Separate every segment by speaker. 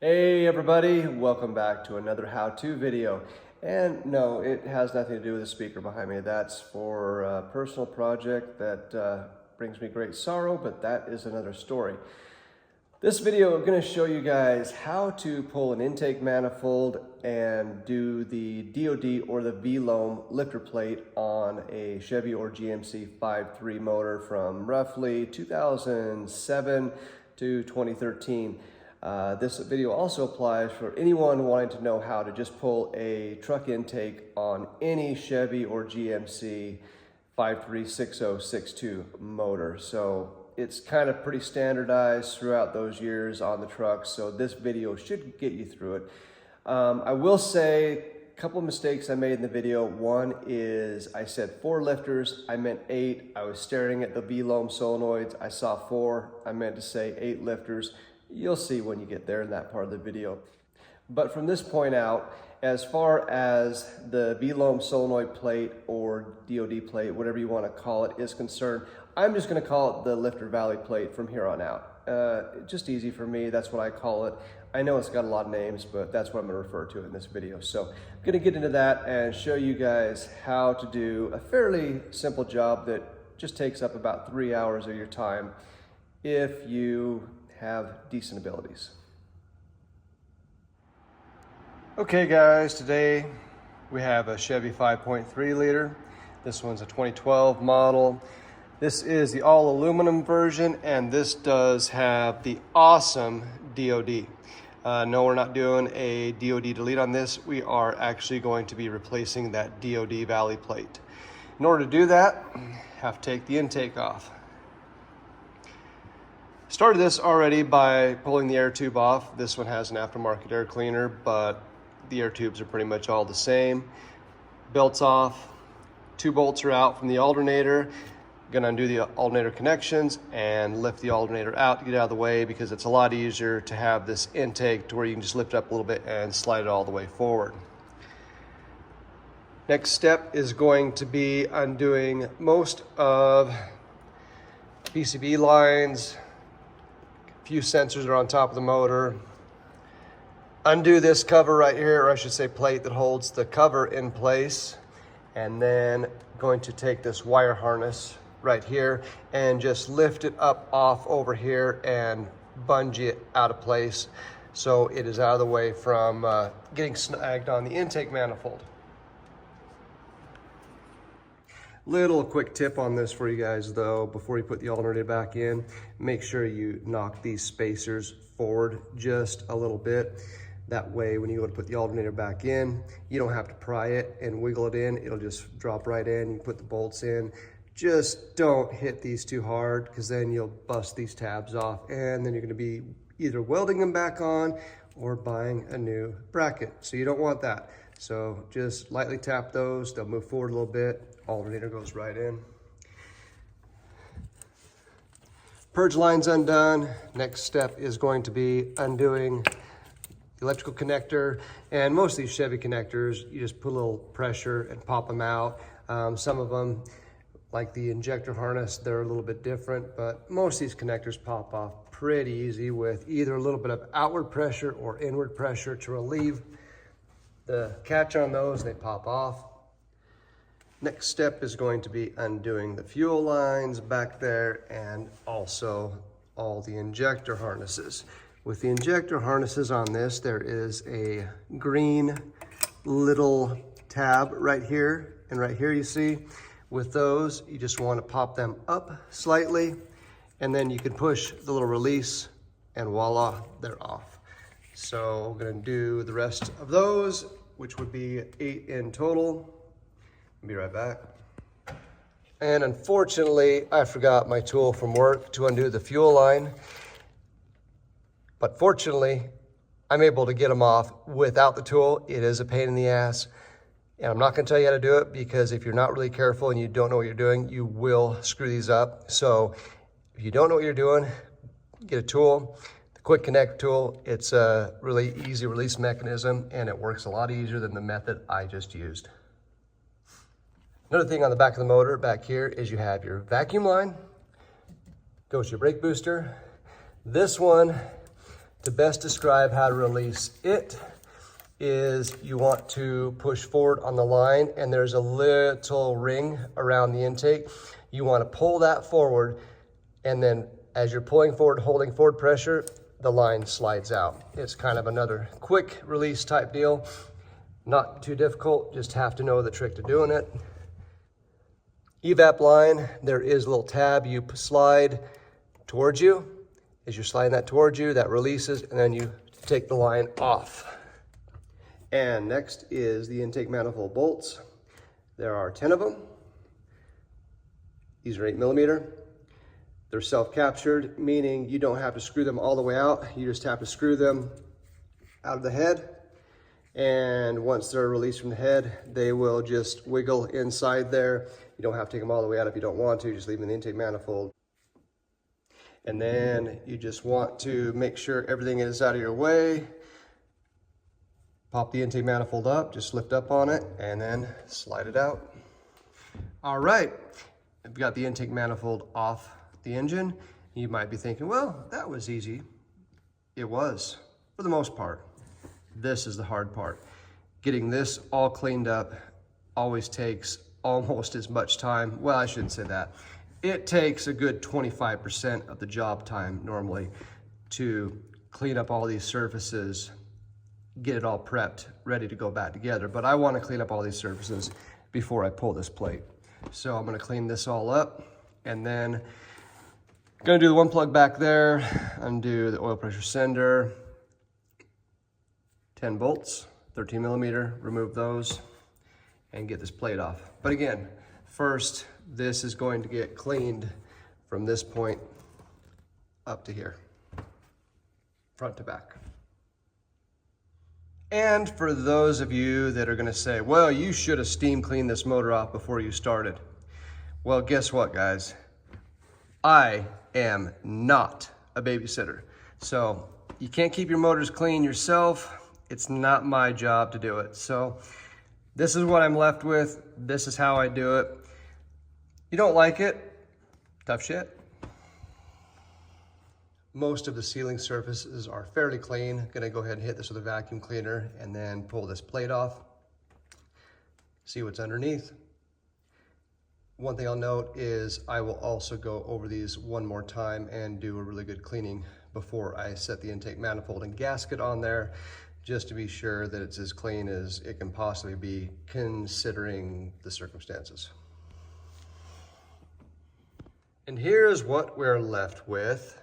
Speaker 1: Hey everybody, welcome back to another how-to video. And no, it has nothing to do with the speaker behind me. That's for a personal project that brings me great sorrow, but that is another story. This video, I'm going to show you guys how to pull an intake manifold and do the DOD or the VLOM lifter plate on a Chevy or GMC 5.3 motor from roughly 2007 to 2013. This video also applies for anyone wanting to know how to just pull a truck intake on any Chevy or GMC 5.36062 motor. So it's kind of pretty standardized throughout those years on the truck. So this video should get you through it. I will say a couple mistakes I made in the video. One is I said 4 lifters, I meant 8. I was staring at the VLOM solenoids. I saw 4, I meant to say 8 lifters. You'll see when you get there in that part of the video. But from this point out, as far as the VLOM solenoid plate or DOD plate, whatever you want to call it, is concerned, I'm just going to call it the lifter valley plate from here on out. Just easy for me, that's what I call it. I know it's got a lot of names, but that's what I'm going to refer to in this video. So I'm going to get into that and show you guys how to do a fairly simple job that just takes up about 3 hours of your time if you have decent abilities. Okay guys, today we have a Chevy 5.3 liter. This one's a 2012 model. This is the all aluminum version, and this does have the awesome DOD. No, we're not doing a DOD delete on this. We are actually going to be replacing that DOD valley plate. In order to do that, have to take the intake off. Started this already by pulling the air tube off. This one has an aftermarket air cleaner, but the air tubes are pretty much all the same. Belt's off, 2 bolts are out from the alternator. Gonna undo the alternator connections and lift the alternator out to get out of the way, because it's a lot easier to have this intake to where you can just lift it up a little bit and slide it all the way forward. Next step is going to be undoing most of PCB lines. Few sensors are on top of the motor. Undo this cover right here, or I should say plate that holds the cover in place. And then going to take this wire harness right here and just lift it up off over here and bungee it out of place so it is out of the way from getting snagged on the intake manifold. Little quick tip on this for you guys though, before you put the alternator back in, make sure you knock these spacers forward just a little bit. That way when you go to put the alternator back in, you don't have to pry it and wiggle it in. It'll just drop right in. You put the bolts in. Just don't hit these too hard, because then you'll bust these tabs off, and then you're going to be either welding them back on or buying a new bracket. So you don't want that. So just lightly tap those. They'll move forward a little bit. Alternator goes right in. Purge line's undone. Next step is going to be undoing the electrical connector. And most of these Chevy connectors, you just put a little pressure and pop them out. Some of them, like the injector harness, they're a little bit different, but most of these connectors pop off pretty easy with either a little bit of outward pressure or inward pressure to relieve the catch on those. They pop off. Next step is going to be undoing the fuel lines back there, and also all the injector harnesses. With the injector harnesses on this, there is a green little tab right here, and right here you see. With those, you just want to pop them up slightly, and then you can push the little release, and voila, they're off. So we're going to do the rest of those, which would be 8 in total. I'll be right back. And unfortunately, I forgot my tool from work to undo the fuel line. But fortunately, I'm able to get them off without the tool. It is a pain in the ass. And I'm not gonna tell you how to do it, because if you're not really careful and you don't know what you're doing, you will screw these up. So if you don't know what you're doing, get a tool. The quick connect tool, it's a really easy release mechanism, and it works a lot easier than the method I just used. Another thing on the back of the motor back here is you have your vacuum line, goes your brake booster. This one To best describe how to release it is you want to push forward on the line and there's a little ring around the intake. You want to pull that forward, and then as you're pulling forward, holding forward pressure, the line slides out. It's kind of another quick release type deal. Not too difficult, just have to know the trick to doing it. Evap line, there is a little tab you slide towards you. As you're sliding that towards you, that releases, and then you take the line off. And next is the intake manifold bolts. There are 10 of them. These are 8mm. They're self-captured, meaning you don't have to screw them all the way out. You just have to screw them out of the head. And once they're released from the head, they will just wiggle inside there. You don't have to take them all the way out if you don't want to, just leave them in the intake manifold. And then you just want to make sure everything is out of your way. Pop the intake manifold up, just lift up on it, and then slide it out. All right, I've got the intake manifold off the engine. You might be thinking, well, that was easy. It was, for the most part. This is the hard part. Getting this all cleaned up always takes almost as much time. Well, I shouldn't say that. It takes a good 25% of the job time normally to clean up all these surfaces, get it all prepped, ready to go back together. But I want to clean up all these surfaces before I pull this plate. So I'm going to clean this all up, and then I'm going to do the one plug back there, undo the oil pressure sender, 10 bolts, 13mm, remove those, and get this plate off. But again, first, this is going to get cleaned from this point up to here, front to back. And for those of you that are gonna say, well, you should have steam cleaned this motor off before you started. Well, guess what, guys? I am not a babysitter. So you can't keep your motors clean yourself. It's not my job to do it. So this is what I'm left with. This is how I do it. You don't like it? Tough shit. Most of the sealing surfaces are fairly clean. Gonna go ahead and hit this with a vacuum cleaner and then pull this plate off. See what's underneath. One thing I'll note is I will also go over these one more time and do a really good cleaning before I set the intake manifold and gasket on there, just to be sure that it's as clean as it can possibly be considering the circumstances. And here's what we're left with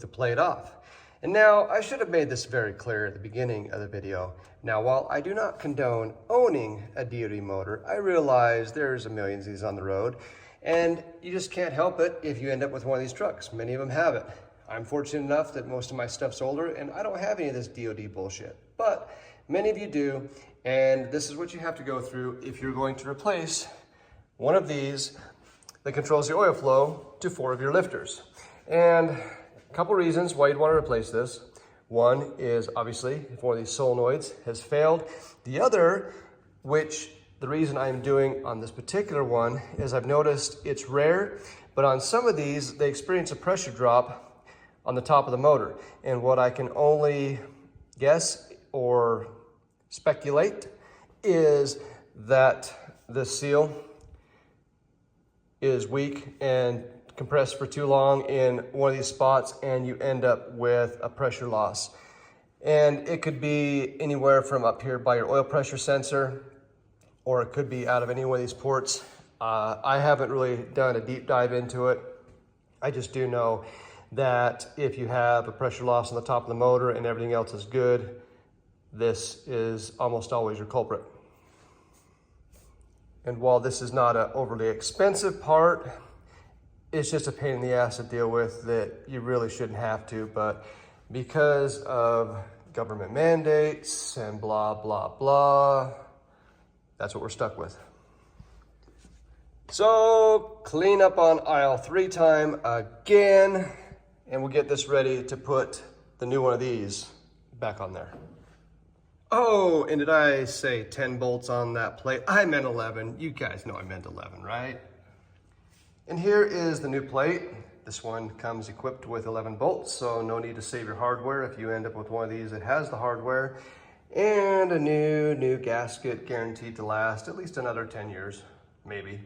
Speaker 1: the plate off. And now I should have made this very clear at the beginning of the video. Now, while I do not condone owning a DOD motor, I realize there's a million of these on the road, and you just can't help it if you end up with one of these trucks. Many of them have it. I'm fortunate enough that most of my stuff's older and I don't have any of this DOD bullshit, but many of you do, and this is what you have to go through if you're going to replace one of these that controls the oil flow to 4 of your lifters. And a couple reasons why you'd want to replace this. One is obviously if one of these solenoids has failed. The other, which the reason I'm doing on this particular one, is I've noticed it's rare, but on some of these, they experience a pressure drop on the top of the motor. And what I can only guess or speculate is that the seal is weak and compressed for too long in one of these spots, and you end up with a pressure loss. And it could be anywhere from up here by your oil pressure sensor, or it could be out of any one of these ports. I haven't really done a deep dive into it. I just do know that if you have a pressure loss on the top of the motor and everything else is good, this is almost always your culprit. And while this is not an overly expensive part, it's just a pain in the ass to deal with that you really shouldn't have to, but because of government mandates and blah, blah, blah, that's what we're stuck with. So clean up on aisle 3 time again, and we'll get this ready to put the new one of these back on there. Oh, and did I say 10 bolts on that plate? I meant 11. You guys know I meant 11, right? And here is the new plate This one comes equipped with 11 bolts, so no need to save your hardware if you end up with one of these that has the hardware. And a new gasket, guaranteed to last at least another 10 years, maybe.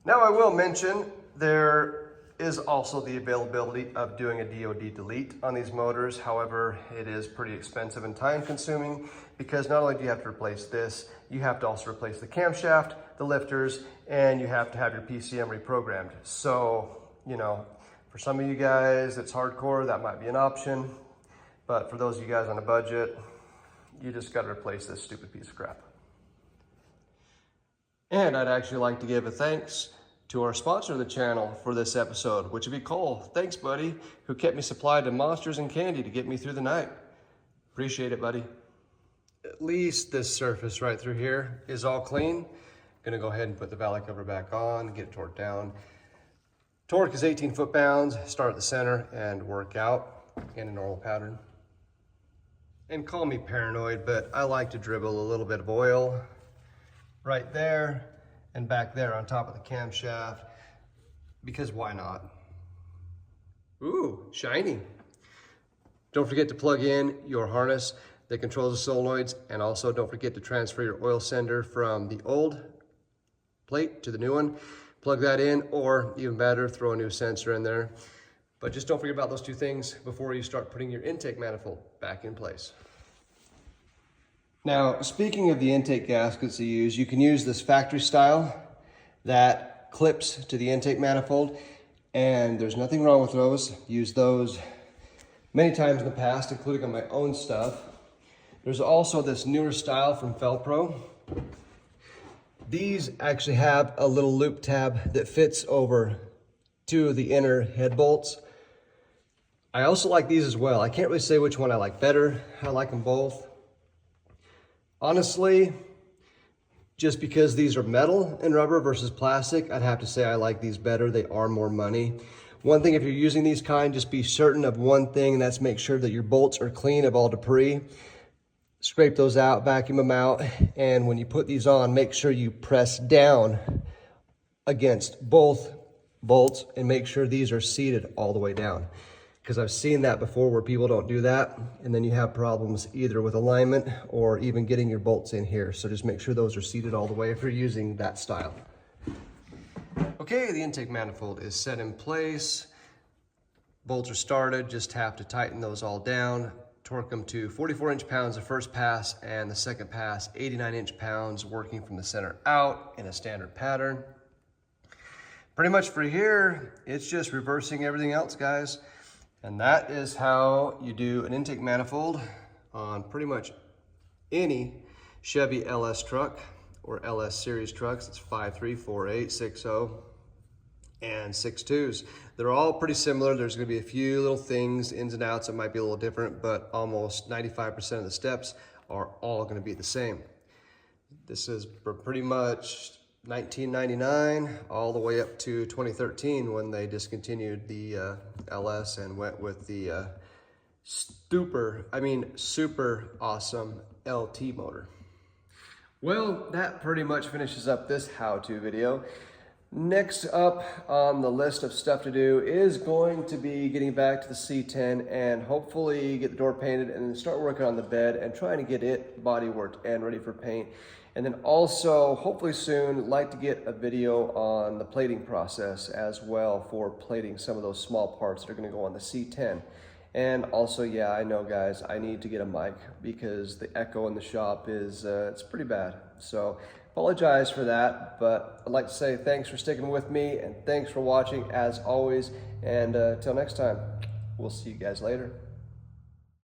Speaker 1: Now I will mention there is also the availability of doing a DOD delete on these motors. However, it is pretty expensive and time consuming because not only do you have to replace this, you have to also replace the camshaft, the lifters, and you have to have your PCM reprogrammed. So, you know, for some of you guys, it's hardcore, that might be an option. But for those of you guys on a budget, you just gotta replace this stupid piece of crap. And I'd actually like to give a thanks to our sponsor of the channel for this episode, which would be Cole. Thanks, buddy, who kept me supplied to monsters and candy to get me through the night. Appreciate it, buddy. At least this surface right through here is all clean. Gonna go ahead and put the valley cover back on, get it torqued down. Torque is 18 foot-pounds, start at the center and work out in a normal pattern. And call me paranoid, but I like to dribble a little bit of oil right there and back there on top of the camshaft, because why not? Ooh, shiny. Don't forget to plug in your harness that controls the solenoids, and also don't forget to transfer your oil sender from the old plate to the new one. Plug that in, or even better, throw a new sensor in there. But just don't forget about those two things before you start putting your intake manifold back in place. Now, speaking of the intake gaskets you use, you can use this factory style that clips to the intake manifold, and there's nothing wrong with those. Used those many times in the past, including on my own stuff. There's also this newer style from Felpro. These actually have a little loop tab that fits over two of the inner head bolts. I also like these as well. I can't really say which one I like better. I like them both. Honestly, just because these are metal and rubber versus plastic, I'd have to say I like these better. They are more money. One thing, if you're using these kind, just be certain of one thing, and that's make sure that your bolts are clean of all debris. Scrape those out, vacuum them out, and when you put these on, make sure you press down against both bolts and make sure these are seated all the way down. Because I've seen that before where people don't do that, and then you have problems either with alignment or even getting your bolts in here. So just make sure those are seated all the way if you're using that style. Okay, the intake manifold is set in place. Bolts are started, just have to tighten those all down. Torque them to 44 inch-pounds the first pass, and the second pass 89 inch-pounds, working from the center out in a standard pattern. Pretty much for here, it's just reversing everything else, guys. And that is how you do an intake manifold on pretty much any Chevy LS truck or LS series trucks. It's 5.3, 4.8, 6.0, and 6.2s. They're all pretty similar. There's gonna be a few little things, ins and outs that might be a little different, but almost 95% of the steps are all gonna be the same. This is for pretty much 1999 all the way up to 2013 when they discontinued the LS and went with the super awesome LT motor. Well, that pretty much finishes up this how-to video. Next up on the list of stuff to do is going to be getting back to the C10 and hopefully get the door painted and then start working on the bed and trying to get it body worked and ready for paint. And then also, hopefully soon, like to get a video on the plating process as well for plating some of those small parts that are gonna go on the C10. And also, yeah, I know guys, I need to get a mic because the echo in the shop is, it's pretty bad. So apologize for that, but I'd like to say thanks for sticking with me and thanks for watching as always. And till next time, we'll see you guys later.